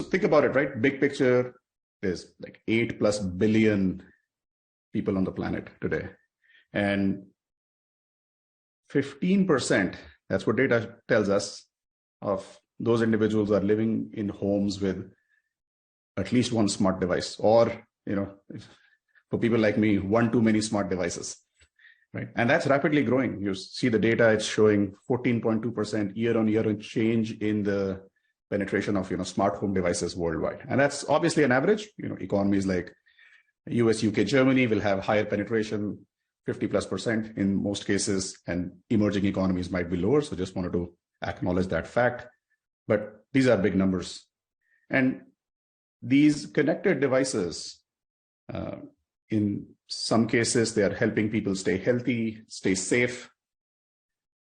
think about it, right? Big picture, there's like 8+ billion people on the planet today. And 15%, that's what data tells us, of those individuals are living in homes with at least one smart device, or, for people like me, one too many smart devices, right? And that's rapidly growing. You see the data, it's showing 14.2% year-on-year change in the penetration of, smart home devices worldwide. And that's obviously an average. Economies like US, UK, Germany will have higher penetration, 50+% in most cases, and emerging economies might be lower. So just wanted to acknowledge that fact. But these are big numbers. And these connected devices, in some cases, they are helping people stay healthy, stay safe,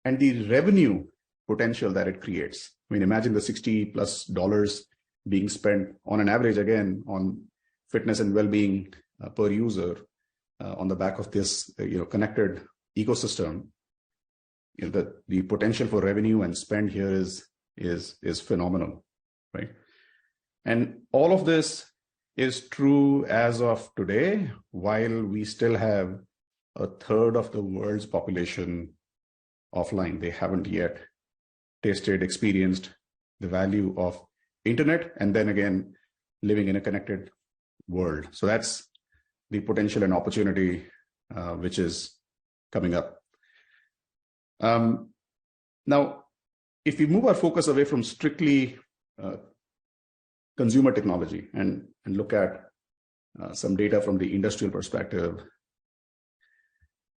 and the revenue potential that it creates. I mean, imagine the $60+ being spent on an average, again, on fitness and well-being per user on the back of this, connected ecosystem. The potential for revenue and spend here is phenomenal, right? And all of this is true as of today, while we still have a third of the world's population offline. They haven't yet tasted, experienced the value of internet, and then again, living in a connected world. So that's the potential and opportunity which is coming up. Now, if we move our focus away from strictly consumer technology and look at some data from the industrial perspective,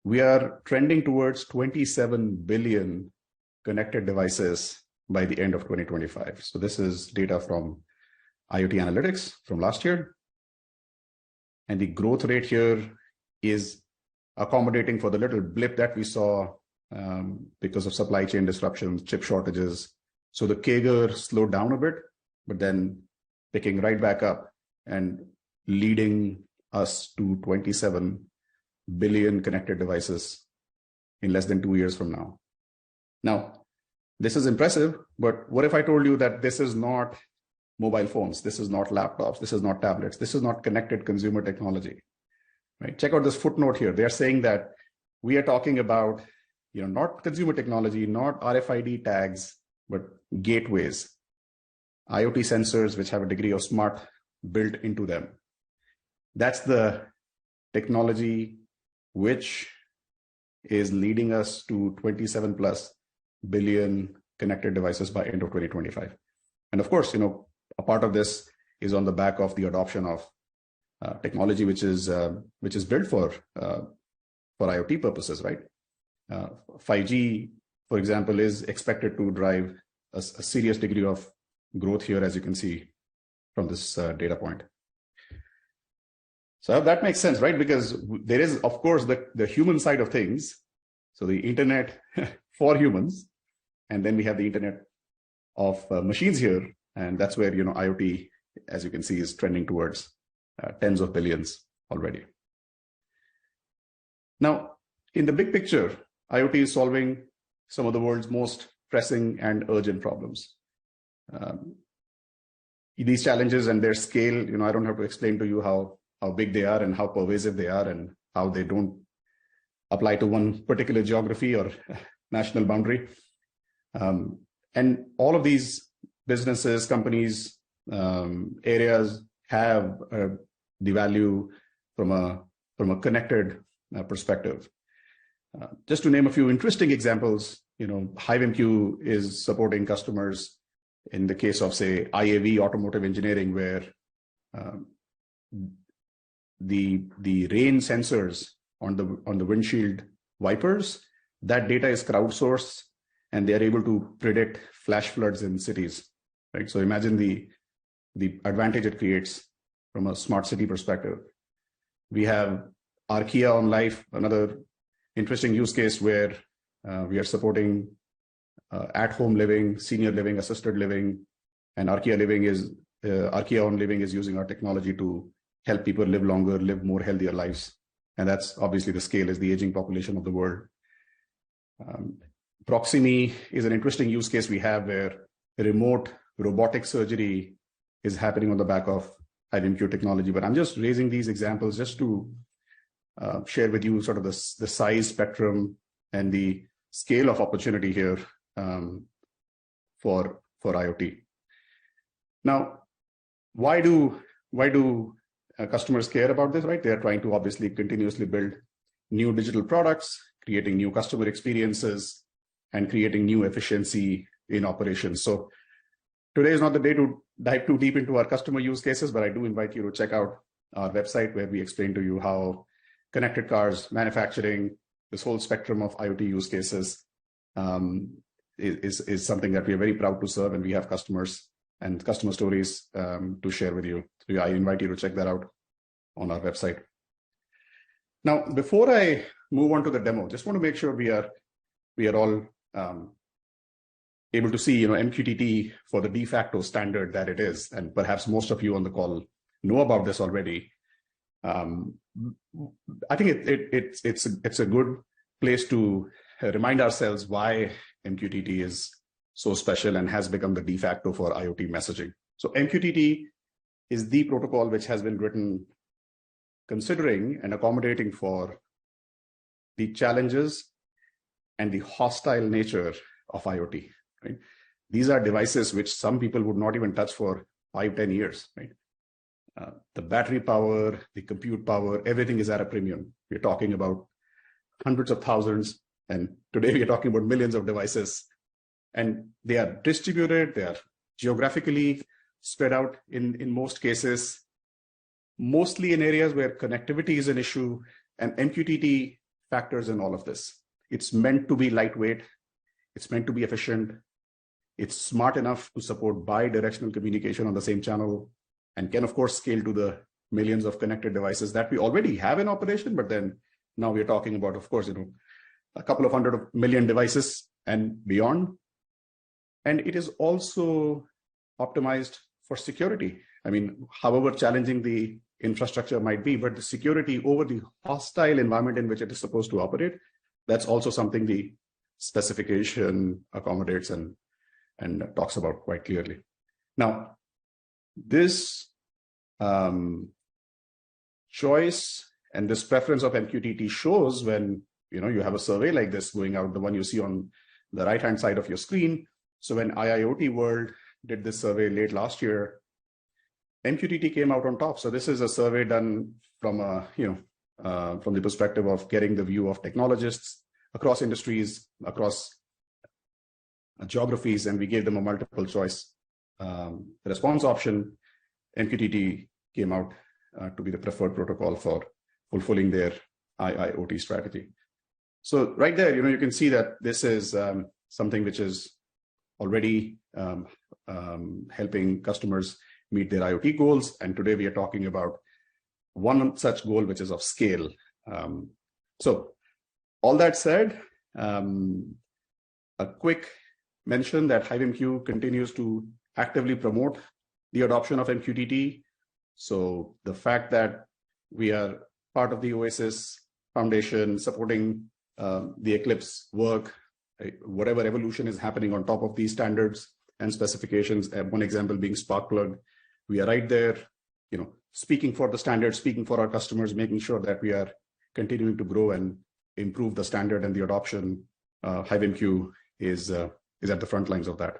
we are trending towards 27 billion connected devices by the end of 2025. So this is data from IoT Analytics from last year. And the growth rate here is accommodating for the little blip that we saw because of supply chain disruptions, chip shortages. So the CAGR slowed down a bit, but then picking right back up and leading us to 27 billion connected devices in less than 2 years from now. Now, this is impressive, but what if I told you that this is not mobile phones, this is not laptops, this is not tablets, this is not connected consumer technology, right? Check out this footnote here. They're saying that we are talking about, not consumer technology, not RFID tags, but gateways, IoT sensors which have a degree of smart built into them. That's the technology which is leading us to 27+ billion connected devices by end of 2025. And of course, a part of this is on the back of the adoption of technology which is built for IoT purposes, right? 5G, for example, is expected to drive a serious degree of growth here, as you can see from this data point. So that makes sense, right? Because there is, of course, the human side of things. So the internet for humans, and then we have the internet of machines here. And that's where, IoT, as you can see, is trending towards tens of billions already. Now, in the big picture, IoT is solving some of the world's most pressing and urgent problems. These challenges and their scale, I don't have to explain to you how big they are and how pervasive they are and how they don't apply to one particular geography or national boundary. And all of these businesses, companies, areas have the value from a connected perspective. Just to name a few interesting examples, HiveMQ is supporting customers in the case of, say, IAV, automotive engineering, where the rain sensors on the windshield wipers, that data is crowdsourced, and they are able to predict flash floods in cities, right? So imagine the advantage it creates from a smart city perspective. We have Arkia on Life, another interesting use case where we are supporting at-home living, senior living, assisted living, and Arkia on Living is using our technology to help people live longer, live more healthier lives. And that's obviously the scale is the aging population of the world. Proximy is an interesting use case we have where remote robotic surgery is happening on the back of HiveMQ technology. But I'm just raising these examples just to share with you sort of the size spectrum and the scale of opportunity here for IoT. Now, why do customers care about this, right? They are trying to obviously continuously build new digital products, creating new customer experiences, and creating new efficiency in operations. So today is not the day to dive too deep into our customer use cases, but I do invite you to check out our website where we explain to you how connected cars, manufacturing, this whole spectrum of IoT use cases is something that we are very proud to serve, and we have customers and customer stories to share with you. So I invite you to check that out on our website. Now, before I move on to the demo, just want to make sure we are all able to see, MQTT for the de facto standard that it is, and perhaps most of you on the call know about this already. I think it's a good place to remind ourselves why MQTT is so special and has become the de facto for IoT messaging. So MQTT is the protocol which has been written considering and accommodating for the challenges and the hostile nature of IoT, right? These are devices which some people would not even touch for 5-10 years, right? The battery power, the compute power, everything is at a premium. We're talking about hundreds of thousands, and today we are talking about millions of devices. And they are distributed, they are geographically spread out in most cases, mostly in areas where connectivity is an issue, and MQTT factors in all of this. It's meant to be lightweight, it's meant to be efficient, it's smart enough to support bi-directional communication on the same channel, and can of course scale to the millions of connected devices that we already have in operation. But then now we're talking about, of course, a couple of 100 million devices and beyond. And it is also optimized for security. I mean, however challenging the infrastructure might be, but the security over the hostile environment in which it is supposed to operate, that's also something the specification accommodates and talks about quite clearly. Now, this choice and this preference of MQTT shows when you have a survey like this going out, the one you see on the right-hand side of your screen. So when IIoT World did this survey late last year, MQTT came out on top. So this is a survey done from from the perspective of getting the view of technologists across industries, across geographies, and we gave them a multiple choice response option. MQTT came out to be the preferred protocol for fulfilling their IIoT strategy. So right there, you can see that this is something which is already helping customers meet their IoT goals. And today we are talking about one such goal, which is of scale. So all that said, a quick mention that HiveMQ continues to actively promote the adoption of MQTT. So the fact that we are part of the Oasis Foundation supporting the Eclipse work, whatever evolution is happening on top of these standards and specifications, one example being Sparkplug, we are right there, speaking for the standards, speaking for our customers, making sure that we are continuing to grow and improve the standard and the adoption. HiveMQ is at the front lines of that.